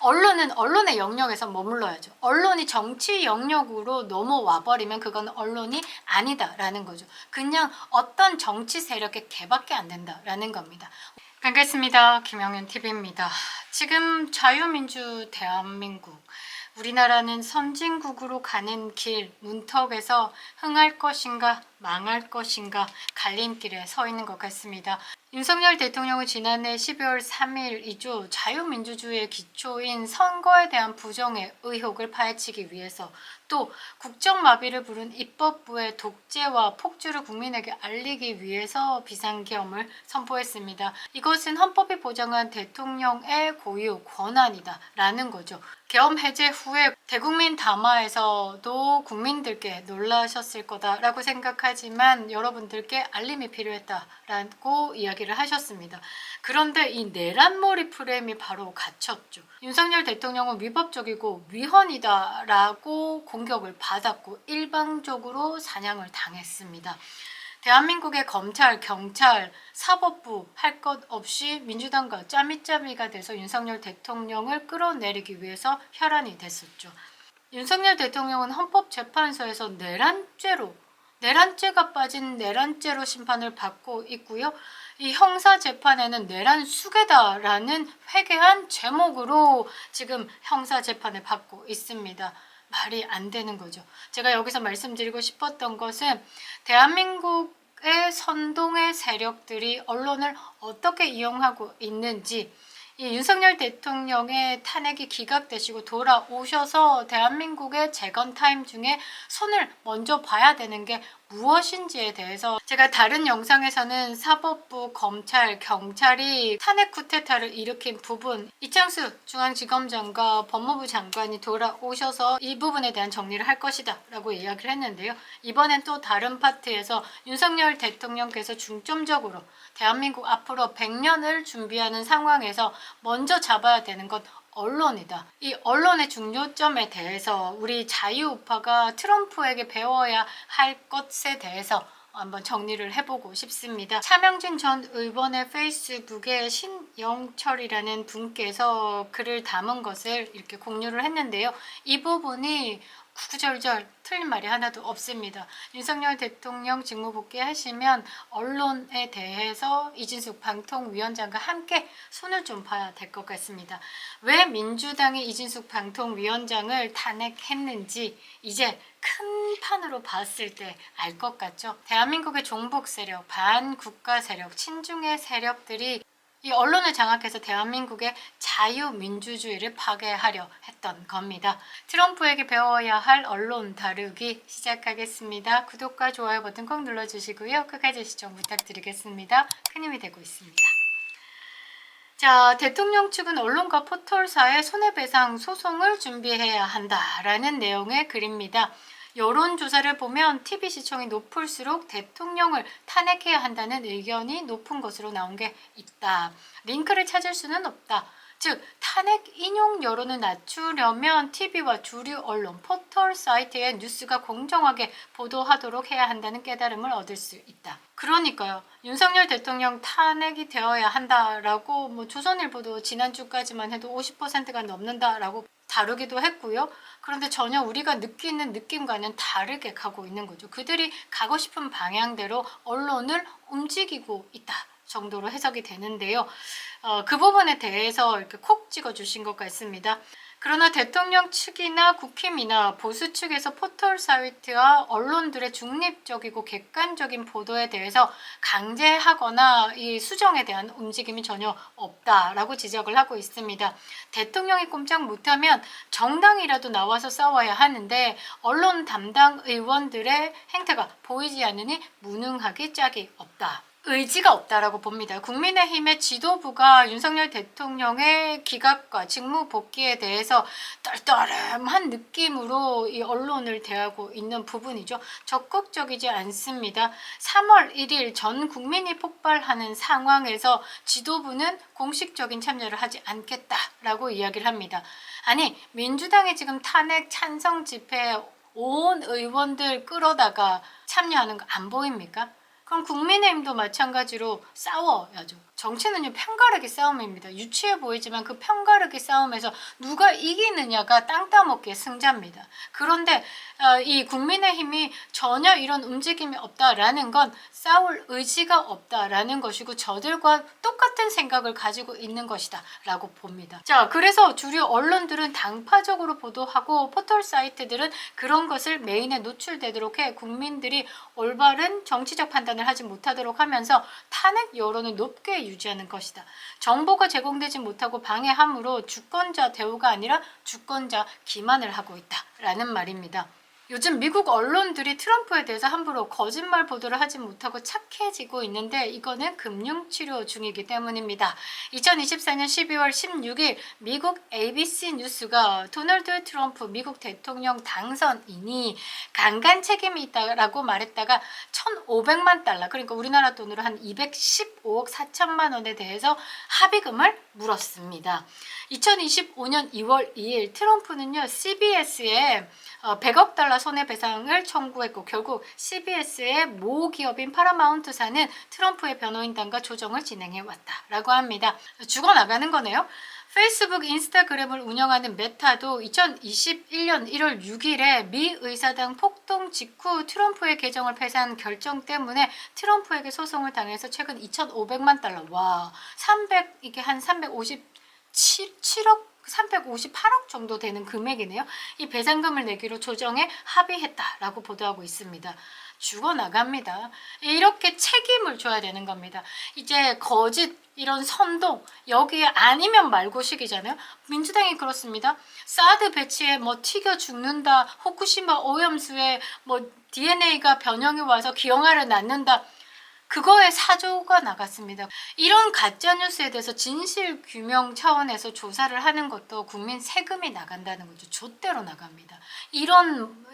언론은 언론의 영역에서 머물러야죠. 언론이 정치 영역으로 넘어와 버리면 그건 언론이 아니다라는 거죠. 그냥 어떤 정치 세력의 개밖에 안 된다라는 겁니다. 반갑습니다. 김영윤TV입니다. 지금 자유민주 대한민국, 우리나라는 선진국으로 가는 길 문턱에서 흥할 것인가 망할 것인가 갈림길에 서 있는 것 같습니다. 윤석열 대통령은 지난해 12월 3일이죠. 자유민주주의의 기초인 선거에 대한 부정의 의혹을 파헤치기 위해서, 또 국정마비를 부른 입법부의 독재와 폭주를 국민에게 알리기 위해서 비상계엄을 선포했습니다. 이것은 헌법이 보장한 대통령의 고유 권한이다 라는 거죠. 계엄 해제 후에 대국민 담화에서도 국민들께 놀라셨을 거다라고 생각하지만 여러분들께 알림이 필요했다라고 이야기를 하셨습니다. 그런데 이 내란머리 프레임이 바로 갇혔죠. 윤석열 대통령은 위법적이고 위헌이다라고 공격을 받았고 일방적으로 사냥을 당했습니다. 대한민국의 검찰, 경찰, 사법부 할 것 없이 민주당과 짜미짜미가 돼서 윤석열 대통령을 끌어내리기 위해서 혈안이 됐었죠. 윤석열 대통령은 헌법재판소에서 내란죄가 빠진 내란죄로 심판을 받고 있고요. 이 형사재판에는 내란 수괴다라는 회개한 제목으로 지금 형사재판을 받고 있습니다. 말이 안 되는 거죠. 제가 여기서 말씀드리고 싶었던 것은 대한민국의 선동의 세력들이 언론을 어떻게 이용하고 있는지, 이 윤석열 대통령의 탄핵이 기각되시고 돌아오셔서 대한민국의 재건 타임 중에 손을 먼저 봐야 되는 게 무엇인지에 대해서 제가 다른 영상에서는 사법부, 검찰, 경찰이 탄핵 쿠데타를 일으킨 부분, 이창수 중앙지검장과 법무부 장관이 돌아오셔서 이 부분에 대한 정리를 할 것이다 라고 이야기를 했는데요. 이번엔 또 다른 파트에서 윤석열 대통령께서 중점적으로 대한민국 앞으로 100년을 준비하는 상황에서 먼저 잡아야 되는 건 언론이다. 이 언론의 중요점에 대해서 우리 자유우파가 트럼프에게 배워야 할 것에 대해서 한번 정리를 해보고 싶습니다. 차명진 전 의원의 페이스북에 신영철이라는 분께서 글을 담은 것을 이렇게 공유를 했는데요. 이 부분이 구구절절 틀린 말이 하나도 없습니다. 윤석열 대통령 직무 복귀하시면 언론에 대해서 이진숙 방통위원장과 함께 손을 좀 봐야 될 것 같습니다. 왜 민주당이 이진숙 방통위원장을 탄핵했는지 이제 큰 판으로 봤을 때 알 것 같죠. 대한민국의 종북 세력, 반국가 세력, 친중의 세력들이 이 언론을 장악해서 대한민국의 자유민주주의를 파괴하려 했던 겁니다. 트럼프에게 배워야 할 언론 다루기 시작하겠습니다. 구독과 좋아요 버튼 꼭 눌러주시고요. 끝까지 시청 부탁드리겠습니다. 큰 힘이 되고 있습니다. 자, 대통령 측은 언론과 포털사의 손해배상 소송을 준비해야 한다라는 내용의 글입니다. 여론조사를 보면 TV 시청이 높을수록 대통령을 탄핵해야 한다는 의견이 높은 것으로 나온 게 있다. 링크를 찾을 수는 없다. 즉, 탄핵 인용 여론을 낮추려면 TV와 주류 언론, 포털 사이트의 뉴스가 공정하게 보도하도록 해야 한다는 깨달음을 얻을 수 있다. 그러니까요. 윤석열 대통령 탄핵이 되어야 한다라고 조선일보도 지난주까지만 해도 50%가 넘는다라고 다루기도 했고요. 그런데 전혀 우리가 느끼는 느낌과는 다르게 가고 있는 거죠. 그들이 가고 싶은 방향대로 언론을 움직이고 있다 정도로 해석이 되는데요. 그 부분에 대해서 이렇게 콕 찍어주신 것 같습니다. 그러나 대통령 측이나 국힘이나 보수 측에서 포털 사이트와 언론들의 중립적이고 객관적인 보도에 대해서 강제하거나 이 수정에 대한 움직임이 전혀 없다라고 지적을 하고 있습니다. 대통령이 꼼짝 못하면 정당이라도 나와서 싸워야 하는데 언론 담당 의원들의 행태가 보이지 않으니 무능하기 짝이 없다. 의지가 없다라고 봅니다. 국민의힘의 지도부가 윤석열 대통령의 기각과 직무 복귀에 대해서 떨떠름한 느낌으로 이 언론을 대하고 있는 부분이죠. 적극적이지 않습니다. 3월 1일 전 국민이 폭발하는 상황에서 지도부는 공식적인 참여를 하지 않겠다라고 이야기를 합니다. 아니, 민주당이 지금 탄핵 찬성 집회에 온 의원들 끌어다가 참여하는 거 안 보입니까? 그럼 국민의힘도 마찬가지로 싸워야죠. 정치는요 편가르기 싸움입니다. 유치해 보이지만 그 편가르기 싸움에서 누가 이기느냐가 땅 따먹기의 승자입니다. 그런데 이 국민의힘이 전혀 이런 움직임이 없다라는 건 싸울 의지가 없다라는 것이고 저들과 똑같은 생각을 가지고 있는 것이다 라고 봅니다. 자, 그래서 주류 언론들은 당파적으로 보도하고 포털 사이트들은 그런 것을 메인에 노출되도록 해 국민들이 올바른 정치적 판단을 하지 못하도록 하면서 탄핵 여론을 높게 유지하는 것이다. 정보가 제공되지 못하고 방해함으로 주권자 대우가 아니라 주권자 기만을 하고 있다라는 말입니다. 요즘 미국 언론들이 트럼프에 대해서 함부로 거짓말 보도를 하지 못하고 착해지고 있는데 이거는 금융치료 중이기 때문입니다. 2024년 12월 16일 미국 ABC 뉴스가 도널드 트럼프 미국 대통령 당선인이 강간 책임이 있다라고 말했다가 1,500만 달러, 그러니까 우리나라 돈으로 한 215억 4천만 원에 대해서 합의금을 물었습니다. 2025년 2월 2일 트럼프는요 CBS에 100억 달러 손해배상을 청구했고 결국 CBS의 모 기업인 파라마운트사는 트럼프의 변호인단과 조정을 진행해왔다라고 합니다. 죽어나가는 거네요. 페이스북, 인스타그램을 운영하는 메타도 2021년 1월 6일에 미 의사당 폭동 직후 트럼프의 계정을 폐쇄한 결정 때문에 트럼프에게 소송을 당해서 최근 2,500만 달러, 이게 한 358억 정도 되는 금액이네요. 이 배상금을 내기로 조정에 합의했다라고 보도하고 있습니다. 죽어나갑니다. 이렇게 책임을 져야 되는 겁니다. 이제 거짓 이런 선동 여기에 아니면 말고식이잖아요. 민주당이 그렇습니다. 사드 배치에 뭐 튀겨 죽는다, 후쿠시마 오염수에 뭐 DNA가 변형이 와서 기형아를 낳는다. 그거에 사조가 나갔습니다. 이런 가짜뉴스에 대해서 진실 규명 차원에서 조사를 하는 것도 국민 세금이 나간다는 거죠. 좆대로 나갑니다. 이런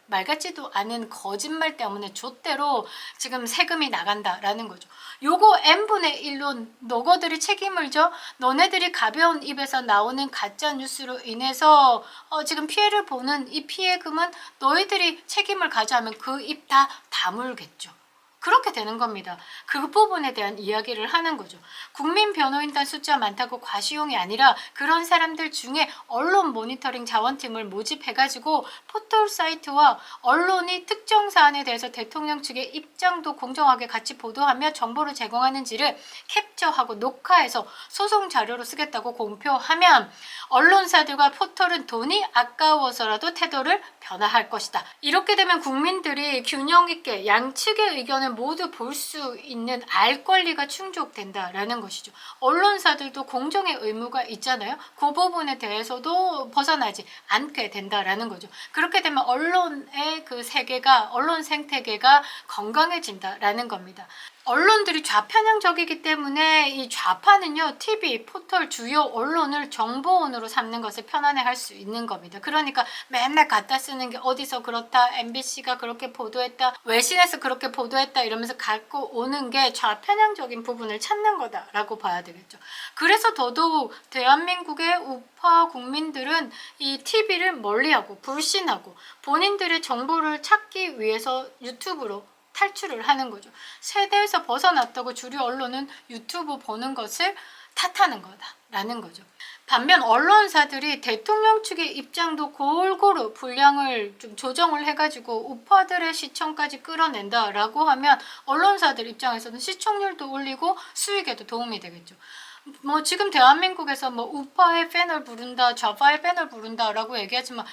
말 같지도 않은 거짓말 때문에 좆대로 지금 세금이 나간다라는 거죠. 요거 n분의 1로 너거들이 책임을 져? 너네들이 가벼운 입에서 나오는 가짜뉴스로 인해서 지금 피해를 보는 이 피해금은 너희들이 책임을 가져하면 그 입 다 다물겠죠. 그렇게 되는 겁니다. 그 부분에 대한 이야기를 하는 거죠. 국민 변호인단 숫자 많다고 과시용이 아니라 그런 사람들 중에 언론 모니터링 자원팀을 모집해가지고 포털 사이트와 언론이 특정 사안에 대해서 대통령 측의 입장도 공정하게 같이 보도하며 정보를 제공하는지를 캡처하고 녹화해서 소송 자료로 쓰겠다고 공표하면 언론사들과 포털은 돈이 아까워서라도 태도를 변화할 것이다. 이렇게 되면 국민들이 균형 있게 양측의 의견을 모두 볼 수 있는 알 권리가 충족된다라는 것이죠. 언론사들도 공정의 의무가 있잖아요. 그 부분에 대해서도 벗어나지 않게 된다라는 거죠. 그렇게 되면 언론의 그 세계가, 언론 생태계가 건강해진다라는 겁니다. 언론들이 좌편향적이기 때문에 이 좌파는요 TV, 포털, 주요 언론을 정보원으로 삼는 것을 편안해할 수 있는 겁니다. 그러니까 맨날 갖다 쓰는 게 어디서 그렇다, MBC가 그렇게 보도했다, 외신에서 그렇게 보도했다 이러면서 갖고 오는 게 좌편향적인 부분을 찾는 거다라고 봐야 되겠죠. 그래서 더더욱 대한민국의 우파 국민들은 이 TV를 멀리하고 불신하고 본인들의 정보를 찾기 위해서 유튜브로 탈출을 하는 거죠. 세대에서 벗어났다고 주류 언론은 유튜브 보는 것을 탓하는 거다라는 거죠. 반면 언론사들이 대통령 측의 입장도 골고루 분량을 좀 조정을 해가지고 우파들의 시청까지 끌어낸다라고 하면 언론사들 입장에서는 시청률도 올리고 수익에도 도움이 되겠죠. 뭐 지금 대한민국에서 뭐 우파의 팬을 부른다, 좌파의 팬을 부른다라고 얘기하지만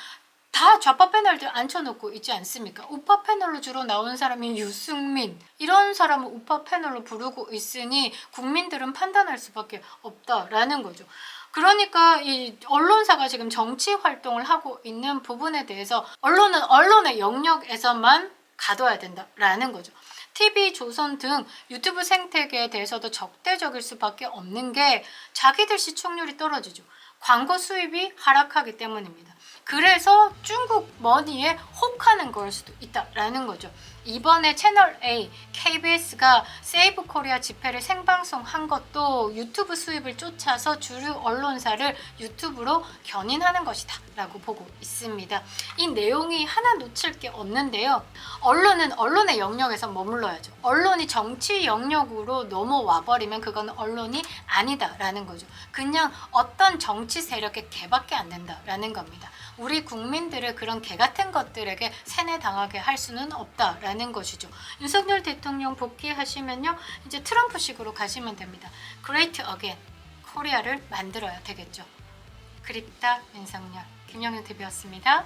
다 좌파 패널들 앉혀놓고 있지 않습니까? 우파 패널로 주로 나오는 사람이 유승민, 이런 사람을 우파 패널로 부르고 있으니 국민들은 판단할 수밖에 없다라는 거죠. 그러니까 이 언론사가 지금 정치 활동을 하고 있는 부분에 대해서 언론은 언론의 영역에서만 가둬야 된다라는 거죠. TV, 조선 등 유튜브 생태계에 대해서도 적대적일 수밖에 없는 게 자기들 시청률이 떨어지죠. 광고 수입이 하락하기 때문입니다. 그래서 중국 머니에 혹하는 걸 수도 있다라는 거죠. 이번에 채널 A, KBS가 세이브 코리아 집회를 생방송한 것도 유튜브 수입을 쫓아서 주류 언론사를 유튜브로 견인하는 것이다 라고 보고 있습니다. 이 내용이 하나 놓칠 게 없는데요. 언론은 언론의 영역에서 머물러야죠. 언론이 정치 영역으로 넘어와 버리면 그건 언론이 아니다라는 거죠. 그냥 어떤 정치 세력의 개밖에 안 된다라는 겁니다. 우리 국민들을 그런 개 같은 것들에게 세뇌당하게 할 수는 없다라는 것이죠. 윤석열 대통령 복귀하시면요, 이제 트럼프식으로 가시면 됩니다. Great Again, 코리아를 만들어야 되겠죠. 그립다 윤석열, 김영윤 TV였습니다.